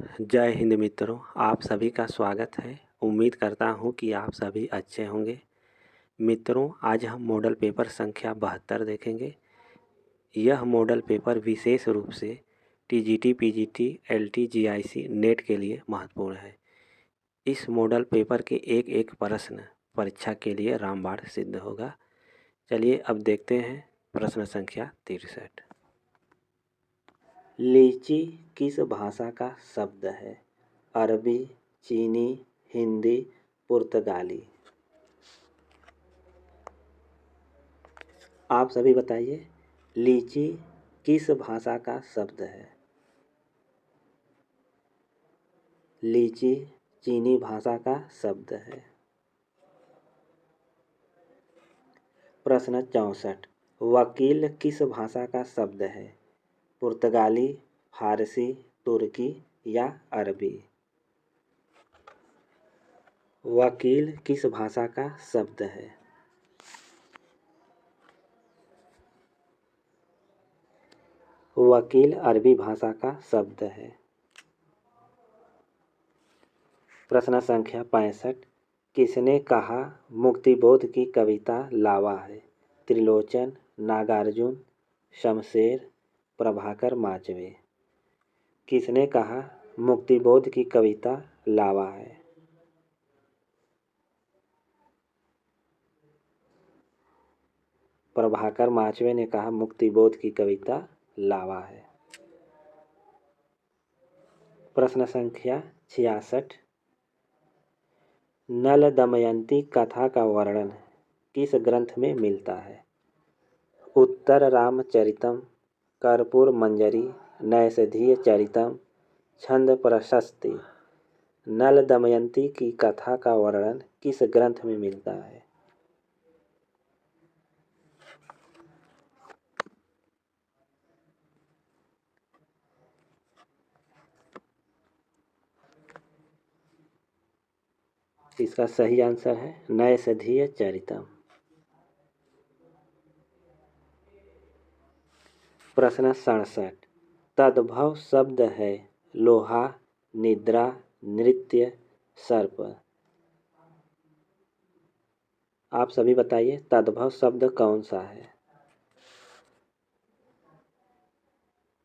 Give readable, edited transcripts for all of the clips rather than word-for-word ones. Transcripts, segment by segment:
जय हिंद मित्रों, आप सभी का स्वागत है। उम्मीद करता हूँ कि आप सभी अच्छे होंगे। मित्रों, आज हम मॉडल पेपर संख्या 72 देखेंगे। यह मॉडल पेपर विशेष रूप से TGT, PGT, LT, GIC, net के लिए महत्वपूर्ण है। इस मॉडल पेपर के एक एक प्रश्न परीक्षा के लिए रामबाण सिद्ध होगा। चलिए अब देखते हैं प्रश्न संख्या 63। लीची किस भाषा का शब्द है? अरबी, चीनी, हिंदी, पुर्तगाली। आप सभी बताइए, लीची किस भाषा का शब्द है? लीची चीनी भाषा का शब्द है। प्रश्न 64। वकील किस भाषा का शब्द है? पुर्तगाली, फारसी, तुर्की या अरबी। वकील किस भाषा का शब्द है? वकील अरबी भाषा का शब्द है। प्रश्न संख्या 65। किसने कहा मुक्तिबोध की कविता लावा है? त्रिलोचन, नागार्जुन, शमशेर, प्रभाकर माचवे। किसने कहा मुक्तिबोध की कविता लावा है? प्रभाकर माचवे ने कहा मुक्तिबोध की कविता लावा है। प्रश्न संख्या 66। नल दमयंती कथा का वर्णन किस ग्रंथ में मिलता है? उत्तर रामचरितम, कर्पूर मंजरी, नैषधीय चरितम, छंद प्रशस्ति। नल दमयंती की कथा का वर्णन किस ग्रंथ में मिलता है? इसका सही आंसर है नैषधीय चरितम। प्रश्न 67। तद्भव शब्द है लोहा, निद्रा, नृत्य, सर्प। आप सभी बताइए, तद्भव शब्द कौन सा है?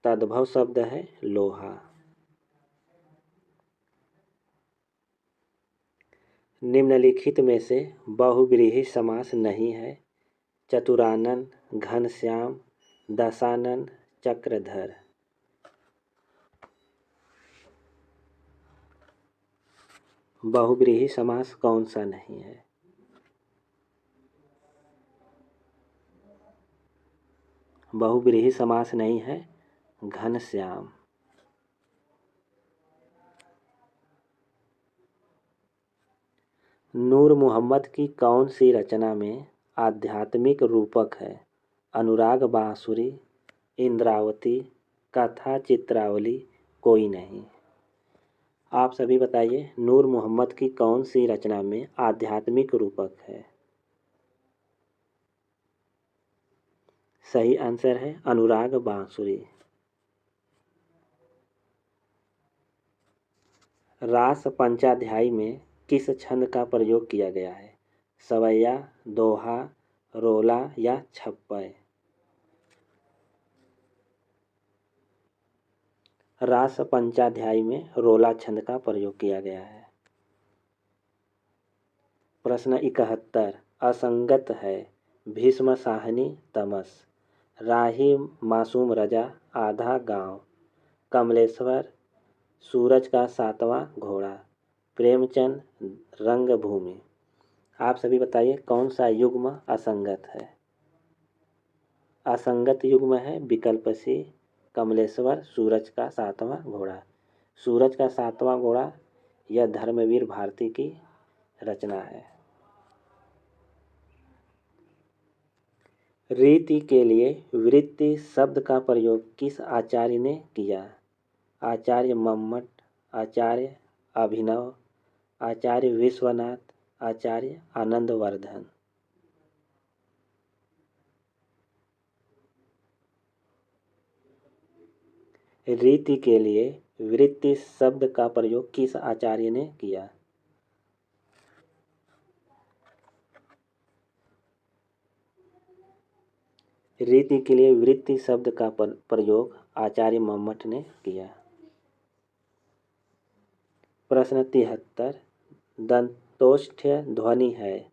तद्भव शब्द है लोहा। निम्नलिखित में से बहुव्रीहि समास नहीं है। चतुरानन, घनश्याम, दशानन, चक्रधर। बहुव्रीहि समास कौन सा नहीं है? बहुव्रीहि समास नहीं है घनश्याम। नूर मोहम्मद की कौन सी रचना में आध्यात्मिक रूपक है? अनुराग बांसुरी, इंद्रावती, कथा चित्रावली, कोई नहीं। आप सभी बताइए, नूर मोहम्मद की कौन सी रचना में आध्यात्मिक रूपक है? सही आंसर है अनुराग बांसुरी। रास पंचाध्यायी में किस छंद का प्रयोग किया गया है? सवैया, दोहा, रोला या छप्पय। रास पंचाध्यायी में रोला छंद का प्रयोग किया गया है। प्रश्न 71। असंगत है भीष्म साहनी तमस, राही मासूम रजा, आधा गांव, कमलेश्वर, सूरज का सातवां घोड़ा, प्रेमचंद, रंगभूमि। आप सभी बताइए, कौन सा युग्म असंगत है? असंगत युग्म है विकल्प सी, कमलेश्वर, सूरज का सातवां घोड़ा। सूरज का सातवां घोड़ा यह धर्मवीर भारती की रचना है। रीति के लिए वृत्ति शब्द का प्रयोग किस आचार्य ने किया? आचार्य मम्मट, आचार्य अभिनव, आचार्य विश्वनाथ, आचार्य आनंदवर्धन। रीति के लिए वृत्ति शब्द का प्रयोग किस आचार्य ने किया? रीति के लिए वृत्ति शब्द का प्रयोग आचार्य मम्मट ने किया। प्रश्न 73, दंतोष्ठ ध्वनि है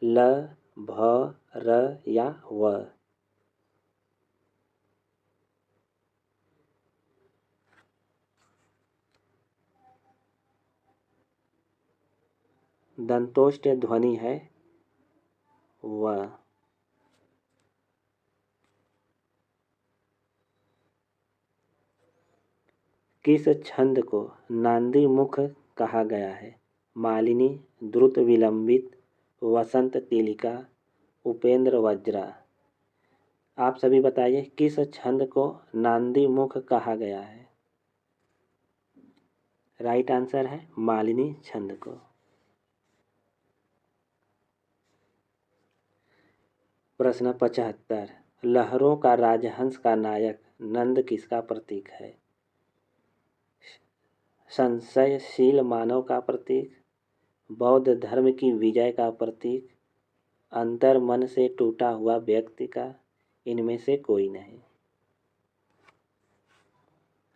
ल, भ, र या व? दंतोष्ठ ध्वनि है व। किस छंद को नांदी मुख कहा गया है? मालिनी, द्रुत विलंबित, वसंत तिलिका, उपेंद्र वज्रा। आप सभी बताइए किस छंद को नांदी मुख कहा गया है? राइट आंसर है मालिनी छंद को। प्रश्न 75, लहरों का राजहंस का नायक नंद किसका प्रतीक है? संशयशील मानव का प्रतीक, बौद्ध धर्म की विजय का प्रतीक, अंतर मन से टूटा हुआ व्यक्ति का, इनमें से कोई नहीं।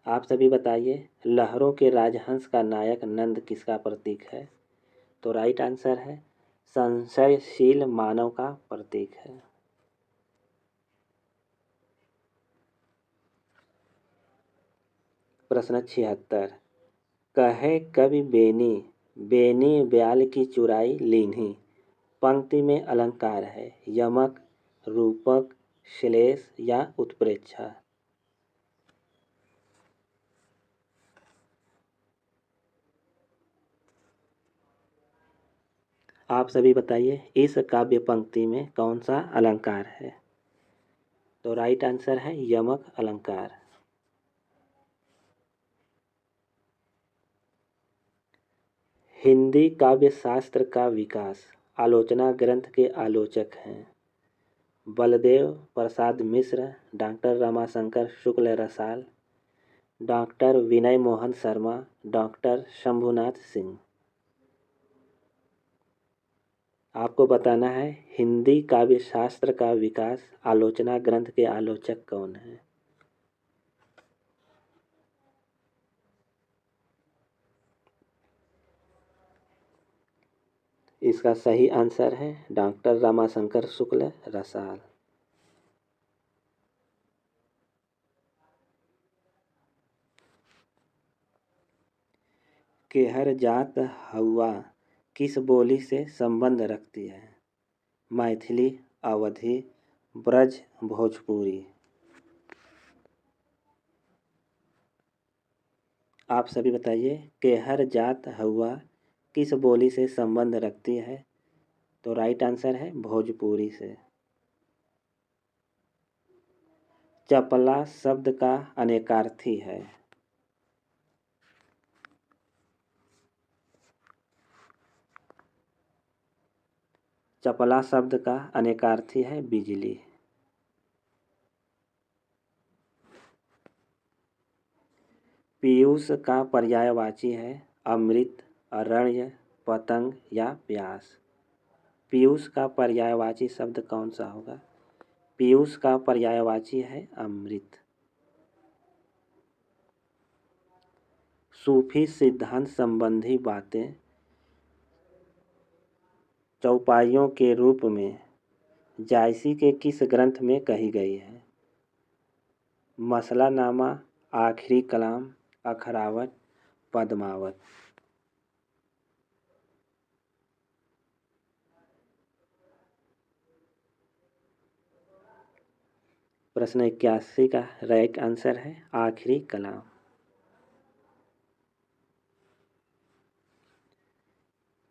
आप सभी बताइए लहरों के राजहंस का नायक नंद किसका प्रतीक है? तो राइट आंसर है संशयशील मानव का प्रतीक है। प्रश्न 76, कहे कवि बेनी, बेनी ब्याल की चुराई लीन्ही। पंक्ति में अलंकार है यमक, रूपक, श्लेष या उत्प्रेक्षा। आप सभी बताइए इस काव्य पंक्ति में कौन सा अलंकार है? तो राइट आंसर है यमक अलंकार। हिंदी काव्य शास्त्र का विकास आलोचना ग्रंथ के आलोचक हैं बलदेव प्रसाद मिश्र, डॉक्टर रमाशंकर शुक्ल रसाल, डॉक्टर विनय मोहन शर्मा, डॉक्टर शंभुनाथ सिंह। आपको बताना है हिंदी काव्य शास्त्र का विकास आलोचना ग्रंथ के आलोचक कौन हैं? इसका सही आंसर है डॉक्टर रमाशंकर शुक्ल रसाल। केहर जात हउआ किस बोली से संबंध रखती है? मैथिली, अवधी, ब्रज, भोजपुरी। आप सभी बताइए केहर जात हउआ किस बोली से संबंध रखती है? तो राइट आंसर है भोजपुरी से। चपला शब्द का अनेकार्थी है। चपला शब्द का अनेकार्थी है बिजली। पीयूष का पर्यायवाची है अमृत, अरण्य, पतंग या प्यास। पीयूष का पर्यायवाची शब्द कौन सा होगा? पीयूष का पर्यायवाची है अमृत। सूफी सिद्धांत संबंधी बातें चौपाइयों के रूप में जायसी के किस ग्रंथ में कही गई है? मसलानामा, आखिरी कलाम, अखरावत, पद्मावत। प्रश्न 81 का राइट आंसर है आखिरी कलाम।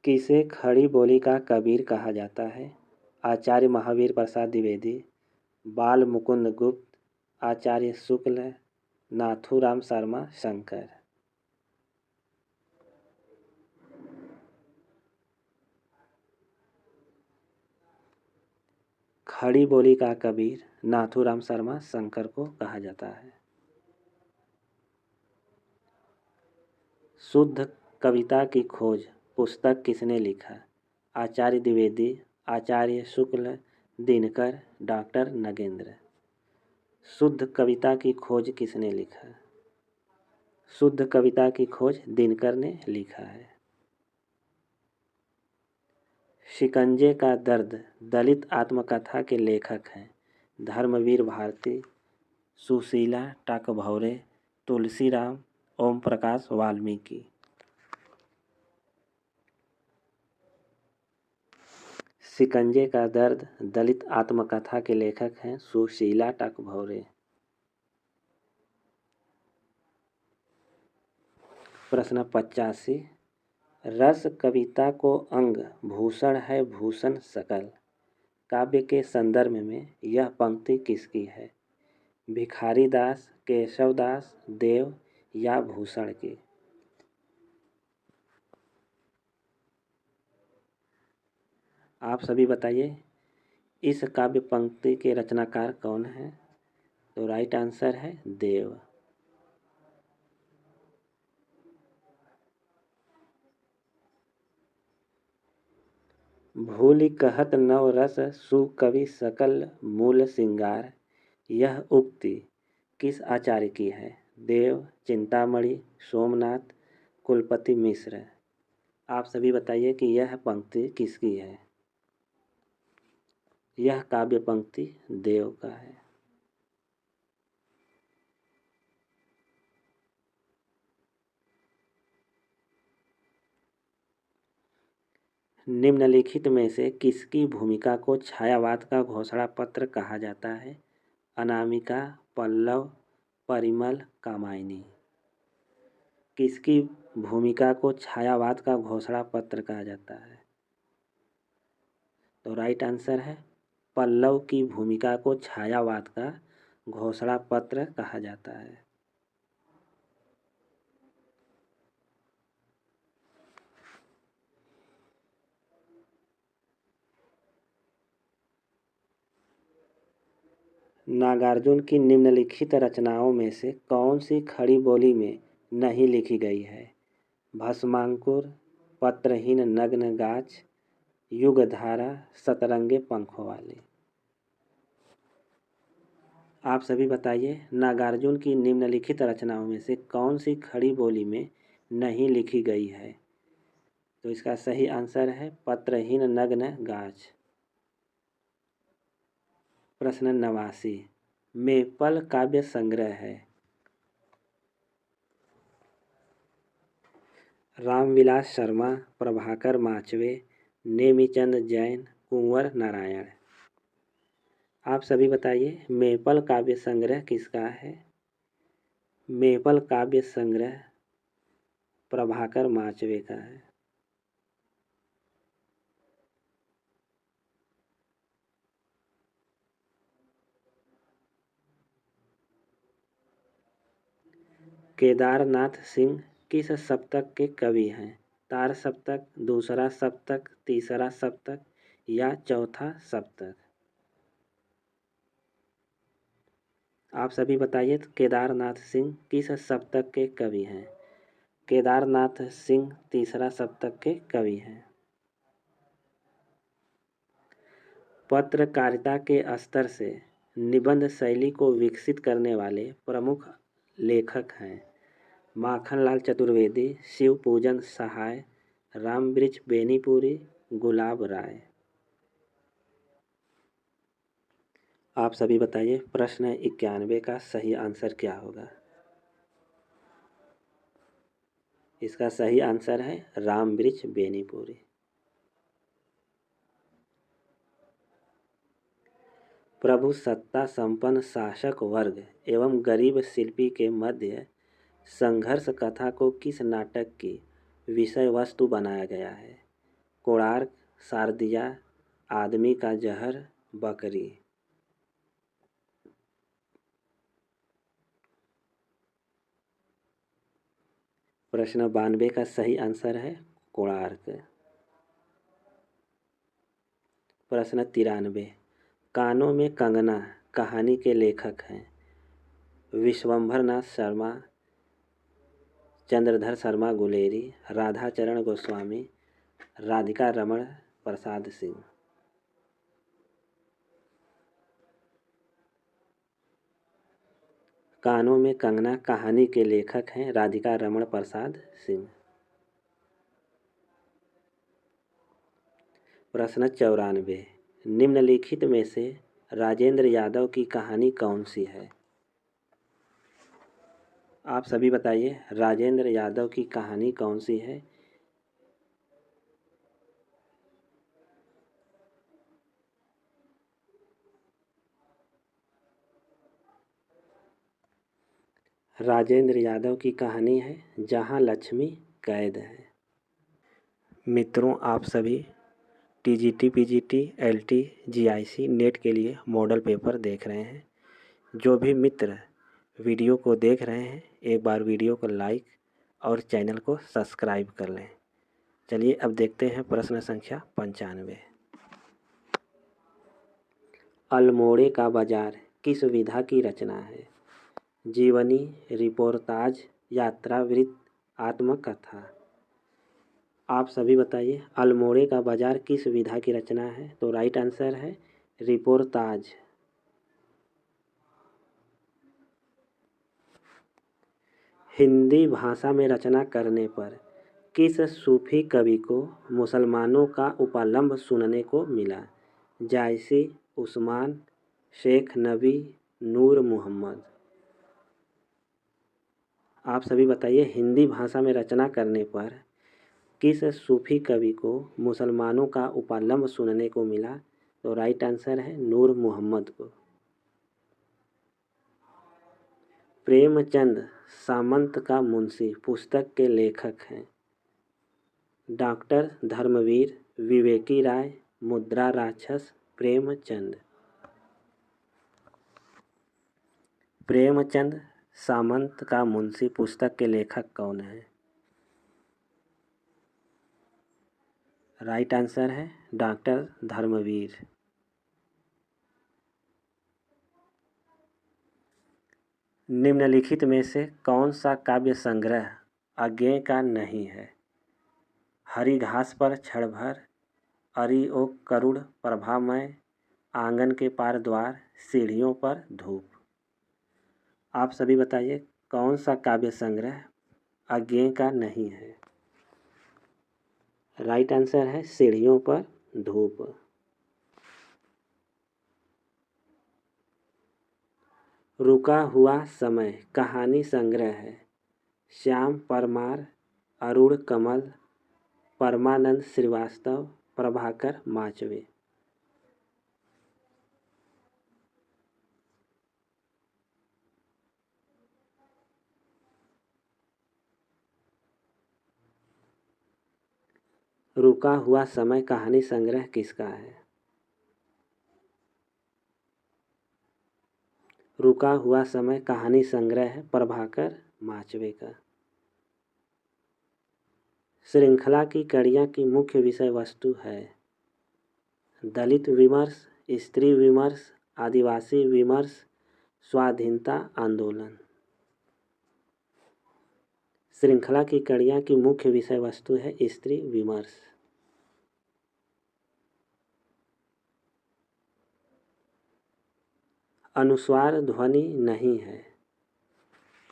किसे खड़ी बोली का कबीर कहा जाता है? आचार्य महावीर प्रसाद द्विवेदी, बाल मुकुंद गुप्त, आचार्य शुक्ल, नाथूराम शर्मा शंकर। खड़ी बोली का कबीर नाथूराम शर्मा शंकर को कहा जाता है। शुद्ध कविता की खोज पुस्तक किसने लिखा? आचार्य द्विवेदी, आचार्य शुक्ल, दिनकर, डॉक्टर नगेंद्र। शुद्ध कविता की खोज किसने लिखा? शुद्ध कविता की खोज दिनकर ने लिखा है। शिकंजे का दर्द दलित आत्मकथा के लेखक हैं धर्मवीर भारती, सुशीला टाकभौरे, तुलसीराम, ओम प्रकाश वाल्मीकि। शिकंजे का दर्द दलित आत्मकथा के लेखक हैं सुशीला टाकभौरे। प्रश्न 85। रस कविता को अंग भूषण है भूषण सकल काव्य के संदर्भ में यह पंक्ति किसकी है? भिखारी दास, केशवदास, देव या भूषण की? आप सभी बताइए इस काव्य पंक्ति के रचनाकार कौन है? तो राइट आंसर है देव। भूलि कहत नव रस सुकवि सकल मूल सिंगार, यह उक्ति किस आचार्य की है? देव, चिंतामणि, सोमनाथ, कुलपति मिश्र। आप सभी बताइए कि यह पंक्ति किसकी है? यह काव्य पंक्ति देव का है। निम्नलिखित में से किसकी भूमिका को छायावाद का घोषणा पत्र कहा जाता है? अनामिका, पल्लव, परिमल, कामायनी। किसकी भूमिका को छायावाद का घोषणा पत्र कहा जाता है? तो राइट आंसर है पल्लव की भूमिका को छायावाद का घोषणा पत्र कहा जाता है। नागार्जुन की निम्नलिखित रचनाओं में से कौन सी खड़ी बोली में नहीं लिखी गई है? भस्मांकुर, पत्रहीन नग्न गाछ, युगधारा, सतरंगे पंखों वाली। आप सभी बताइए नागार्जुन की निम्नलिखित रचनाओं में से कौन सी खड़ी बोली में नहीं लिखी गई है? तो इसका सही आंसर है पत्रहीन नग्न गाछ। प्रश्न 89 मेपल काव्य संग्रह है? रामविलास शर्मा, प्रभाकर माचवे, नेमिचंद जैन, कुंवर नारायण। आप सभी बताइए मेपल काव्य संग्रह किसका है? मेपल काव्य संग्रह प्रभाकर माचवे का है। केदारनाथ सिंह किस सप्तक के कवि हैं? तार सप्तक, दूसरा सप्तक, तीसरा सप्तक या चौथा सप्तक? आप सभी बताइए केदारनाथ सिंह किस सप्तक के कवि हैं? केदारनाथ सिंह तीसरा सप्तक के कवि हैं। पत्रकारिता के स्तर से निबंध शैली को विकसित करने वाले प्रमुख लेखक हैं माखनलाल चतुर्वेदी, शिवपूजन सहाय, रामवृक्ष बेनीपुरी, गुलाब राय। आप सभी बताइए प्रश्न 91 का सही आंसर क्या होगा? इसका सही आंसर है रामवृक्ष बेनीपुरी। प्रभु सत्ता संपन्न शासक वर्ग एवं गरीब शिल्पी के मध्य संघर्ष कथा को किस नाटक की विषय वस्तु बनाया गया है? कोणार्क, शारदिया, आदमी का जहर, बकरी। प्रश्न 92 का सही आंसर है कोणार्क। प्रश्न 93 कानों में कंगना कहानी के लेखक हैं विश्वंभरनाथ शर्मा, चंद्रधर शर्मा गुलेरी, राधाचरण गोस्वामी, राधिका रमण प्रसाद सिंह। कानों में कंगना कहानी के लेखक हैं राधिका रमण प्रसाद सिंह। प्रश्न 94, निम्नलिखित में से राजेंद्र यादव की कहानी कौन सी है? आप सभी बताइए, राजेंद्र यादव की कहानी कौन सी है? राजेंद्र यादव की कहानी है जहां लक्ष्मी कैद है। मित्रों, आप सभी TGT, PGT, LT, GIC, net के लिए मॉडल पेपर देख रहे हैं। जो भी मित्र वीडियो को देख रहे हैं, एक बार वीडियो को लाइक और चैनल को सब्सक्राइब कर लें। चलिए अब देखते हैं प्रश्न संख्या 95। अल्मोड़े का बाजार किस विधा की रचना है? जीवनी, रिपोर्टाज, यात्रावृत्त, आत्मकथा। आप सभी बताइए, अल्मोड़े का बाजार किस विधा की रचना है? तो राइट आंसर है रिपोर्टाज। हिंदी भाषा में रचना करने पर किस सूफी कवि को मुसलमानों का उपलम्ब सुनने को मिला? जायसी, उस्मान, शेख नबी, नूर मोहम्मद। आप सभी बताइए, हिंदी भाषा में रचना करने पर किस सूफी कवि को मुसलमानों का उपलम्ब सुनने को मिला? तो राइट आंसर है नूर मोहम्मद को। प्रेमचंद सामंत का मुंशी पुस्तक के लेखक हैं डॉक्टर धर्मवीर, विवेकी राय, मुद्रा राक्षस, प्रेमचंद। प्रेमचंद सामंत का मुंशी पुस्तक के लेखक कौन है? राइट आंसर है डॉक्टर धर्मवीर। निम्नलिखित में से कौन सा काव्य संग्रह अज्ञेय का नहीं है? हरी घास पर क्षण भर, अरि ओ करुण प्रभामय, आंगन के पार द्वार, सीढ़ियों पर धूप। आप सभी बताइए, कौन सा काव्य संग्रह अज्ञेय का नहीं है? राइट आंसर है सीढ़ियों पर धूप। रुका हुआ समय कहानी संग्रह है श्याम परमार, अरुण कमल, परमानंद श्रीवास्तव, प्रभाकर माचवे। रुका हुआ समय कहानी संग्रह किसका है? रुका हुआ समय कहानी संग्रह है प्रभाकर माचवे का। श्रृंखला की कड़ियाँ की मुख्य विषय वस्तु है दलित विमर्श, स्त्री विमर्श, आदिवासी विमर्श, स्वाधीनता आंदोलन। श्रृंखला की कड़ियाँ की मुख्य विषय वस्तु है स्त्री विमर्श। अनुस्वार ध्वनि नहीं है।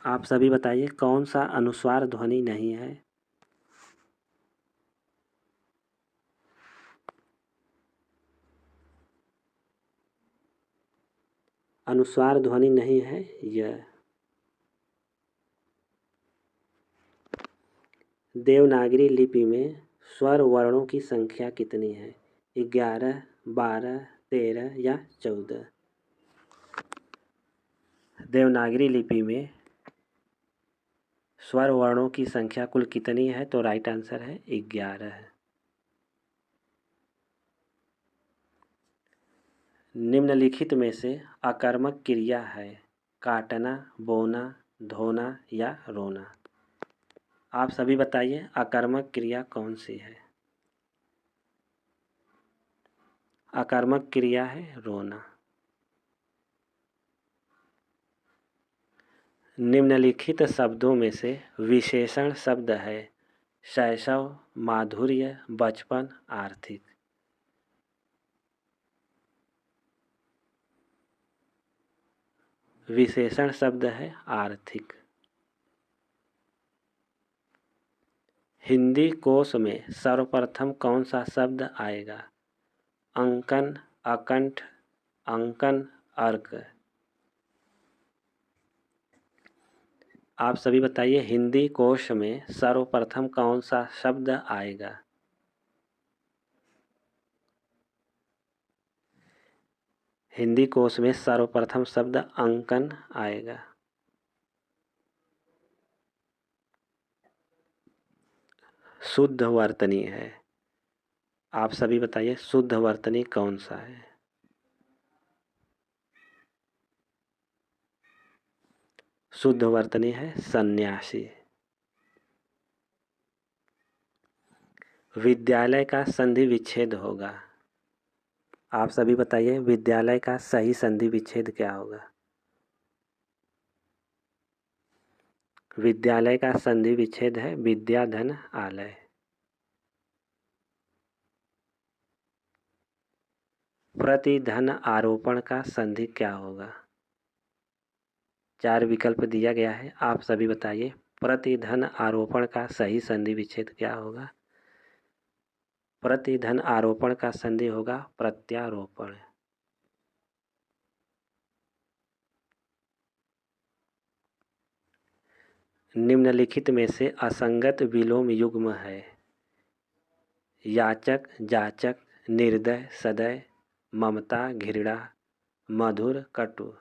आप सभी बताइए, कौन सा अनुस्वार ध्वनि नहीं है? अनुस्वार ध्वनि नहीं है यह। देवनागरी लिपि में स्वर वर्णों की संख्या कितनी है? 11, 12, 13 या 14? देवनागरी लिपि में स्वर वर्णों की संख्या कुल कितनी है? तो राइट आंसर है 11। निम्नलिखित में से आकर्मक क्रिया है काटना, बोना, धोना या रोना। आप सभी बताइए, आकर्मक क्रिया कौन सी है? आकर्मक क्रिया है रोना। निम्नलिखित शब्दों में से विशेषण शब्द है शैशव, माधुर्य, बचपन, आर्थिक। विशेषण शब्द है आर्थिक। हिंदी कोश में सर्वप्रथम कौन सा शब्द आएगा? अंकन, अकंठ, अंकन, अर्क। आप सभी बताइए हिंदी कोश में सर्वप्रथम कौन सा शब्द आएगा? हिंदी कोश में सर्वप्रथम शब्द अंकन आएगा। शुद्ध वर्तनी है। आप सभी बताइए शुद्ध वर्तनी कौन सा है? शुद्ध वर्तनी है सन्यासी। विद्यालय का संधि विच्छेद होगा। आप सभी बताइए विद्यालय का सही संधि विच्छेद क्या होगा? विद्यालय का संधि विच्छेद है विद्या धन आलय। प्रतिधन आरोपण का संधि क्या होगा? 4 विकल्प दिया गया है, आप सभी बताइए प्रतिधन आरोपण का सही संधि विच्छेद क्या होगा? प्रतिधन आरोपण का संधि होगा प्रत्यारोपण। निम्नलिखित में से असंगत विलोम युग्म है याचक, जाचक, निर्दय, सदय, ममता, घृणा, मधुर, कटु।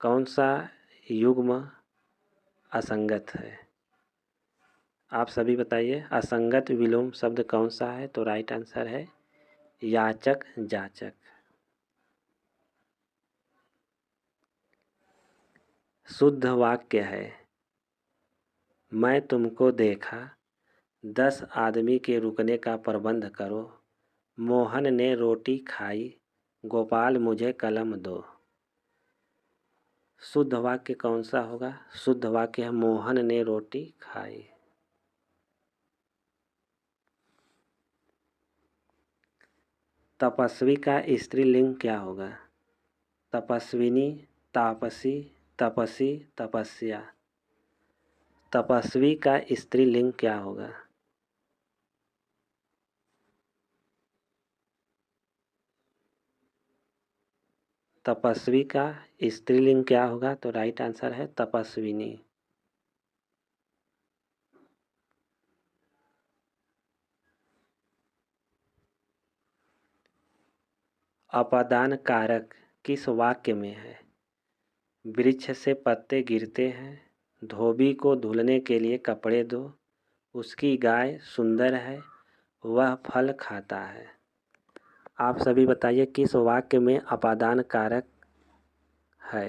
कौन सा युग्म असंगत है? आप सभी बताइए असंगत विलोम शब्द कौन सा है? तो राइट आंसर है याचक, जाचक। शुद्ध वाक्य है मैं तुमको देखा, 10 आदमी के रुकने का प्रबंध करो, मोहन ने रोटी खाई, गोपाल मुझे कलम दो। शुद्ध वाक्य कौन सा होगा? शुद्ध वाक्य है मोहन ने रोटी खाई। तपस्वी का स्त्रीलिंग क्या होगा? तपस्विनी, तापसी, तपसी, तपस्या। तपस्वी का स्त्रीलिंग क्या होगा? तपस्वी का स्त्रीलिंग क्या होगा? तो राइट आंसर है तपस्विनी। अपादान कारक किस वाक्य में है? वृक्ष से पत्ते गिरते हैं, धोबी को धुलने के लिए कपड़े दो, उसकी गाय सुंदर है, वह फल खाता है। आप सभी बताइए किस वाक्य में अपादान कारक है?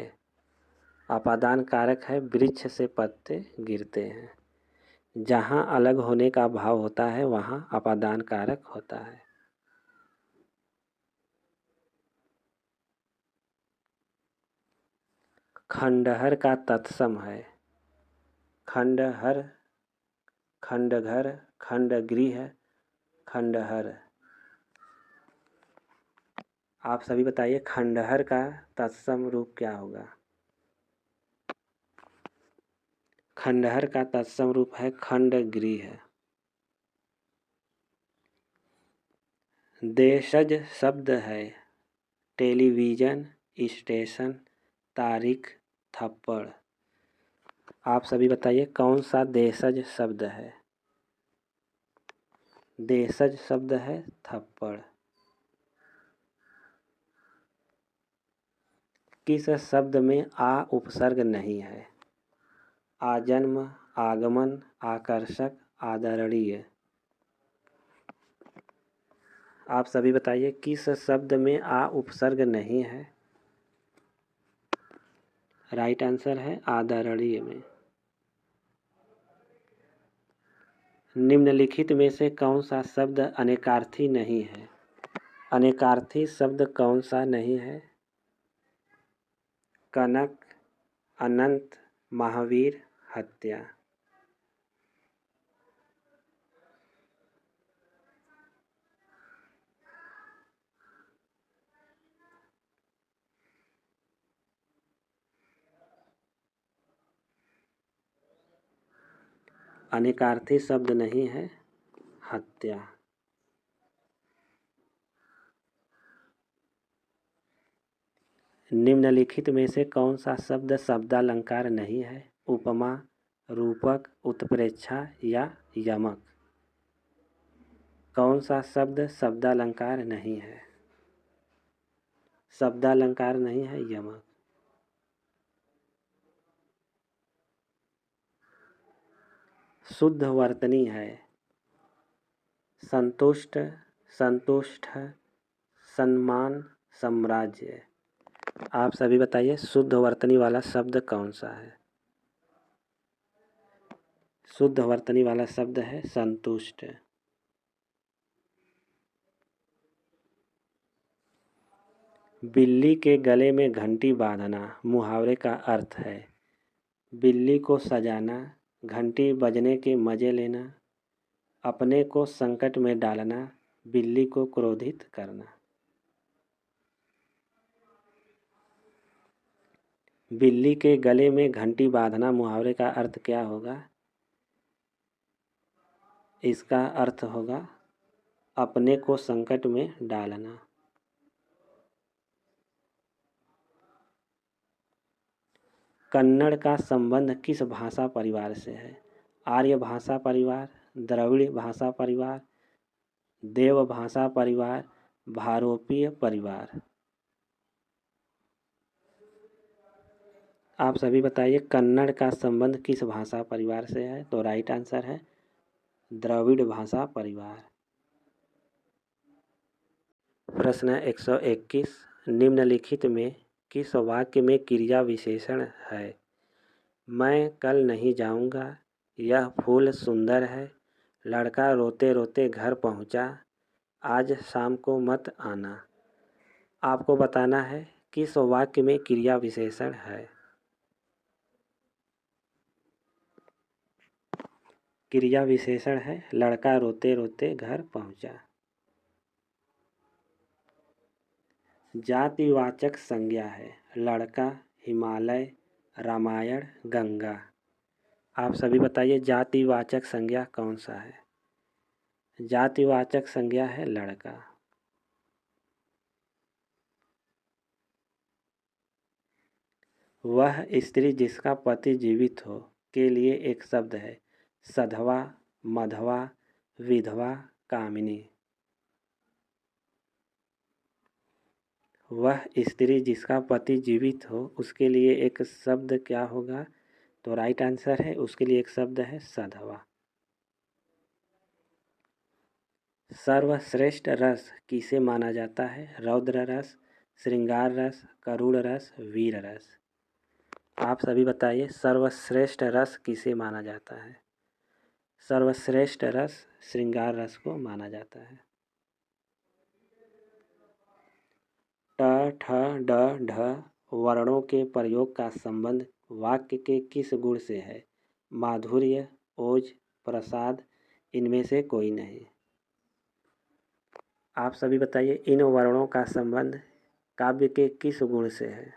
अपादान कारक है वृक्ष से पत्ते गिरते हैं। जहाँ अलग होने का भाव होता है वहाँ अपादान कारक होता है। खंडहर का तत्सम है खंडहर, खंडघर, खंडगृह, खंडहर। आप सभी बताइए खंडहर का तत्सम रूप क्या होगा? खंडहर का तत्सम रूप है खंडगृह। देशज शब्द है टेलीविजन, स्टेशन, तारीख, थप्पड़। आप सभी बताइए कौन सा देशज शब्द है? देशज शब्द है थप्पड़। किस शब्द में आ उपसर्ग नहीं है? आजन्म, आगमन, आकर्षक, आदरणीय। आप सभी बताइए किस शब्द में आ उपसर्ग नहीं है? राइट आंसर है आदरणीय में। निम्नलिखित में से कौन सा शब्द अनेकार्थी नहीं है? अनेकार्थी शब्द कौन सा नहीं है? कनक, अनंत, महावीर हत्या। अनेकार्थी शब्द नहीं है हत्या। निम्नलिखित में से कौन सा शब्द शब्दालंकार नहीं है? उपमा, रूपक, उत्प्रेक्षा या यमक। कौन सा शब्द शब्दालंकार नहीं है? शब्दालंकार नहीं है यमक। शुद्ध वर्तनी है संतुष्ट, संतुष्ट, सम्मान, साम्राज्य। आप सभी बताइए शुद्ध वर्तनी वाला शब्द कौन सा है? शुद्ध वर्तनी वाला शब्द है संतुष्ट। बिल्ली के गले में घंटी बांधना मुहावरे का अर्थ है बिल्ली को सजाना, घंटी बजने के मजे लेना, अपने को संकट में डालना, बिल्ली को क्रोधित करना। बिल्ली के गले में घंटी बांधना मुहावरे का अर्थ क्या होगा? इसका अर्थ होगा अपने को संकट में डालना। कन्नड़ का संबंध किस भाषा परिवार से है? आर्य भाषा परिवार, द्रविड़ भाषा परिवार, देव भाषा परिवार, भारोपीय परिवार। आप सभी बताइए कन्नड़ का संबंध किस भाषा परिवार से है? तो राइट आंसर है द्रविड़ भाषा परिवार। प्रश्न 121 निम्नलिखित में किस वाक्य में क्रिया विशेषण है? मैं कल नहीं जाऊंगा, यह फूल सुंदर है, लड़का रोते रोते घर पहुंचा, आज शाम को मत आना। आपको बताना है किस वाक्य में क्रिया विशेषण है। क्रिया विशेषण है लड़का रोते रोते घर पहुंचा। जातिवाचक संज्ञा है लड़का, हिमालय, रामायण, गंगा। आप सभी बताइए जातिवाचक संज्ञा कौन सा है? जातिवाचक संज्ञा है लड़का। वह स्त्री जिसका पति जीवित हो के लिए एक शब्द है सधवा, मधवा, विधवा, कामिनी। वह स्त्री जिसका पति जीवित हो उसके लिए एक शब्द क्या होगा? तो राइट आंसर है उसके लिए एक शब्द है सधवा। सर्वश्रेष्ठ रस किसे माना जाता है? रौद्र रस, श्रृंगार रस, करुण रस, वीर रस। आप सभी बताइए सर्वश्रेष्ठ रस किसे माना जाता है? सर्वश्रेष्ठ रस श्रृंगार रस को माना जाता है। ट, ठ, ड, ढ वर्णों के प्रयोग का संबंध वाक्य के किस गुण से है? माधुर्य, ओज, प्रसाद, इनमें से कोई नहीं। आप सभी बताइए इन वर्णों का संबंध काव्य के किस गुण से है?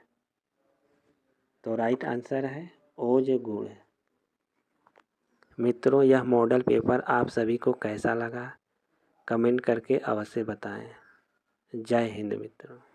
तो राइट आंसर है ओज गुण। मित्रों यह मॉडल पेपर आप सभी को कैसा लगा कमेंट करके अवश्य बताएं। जय हिंद मित्रों।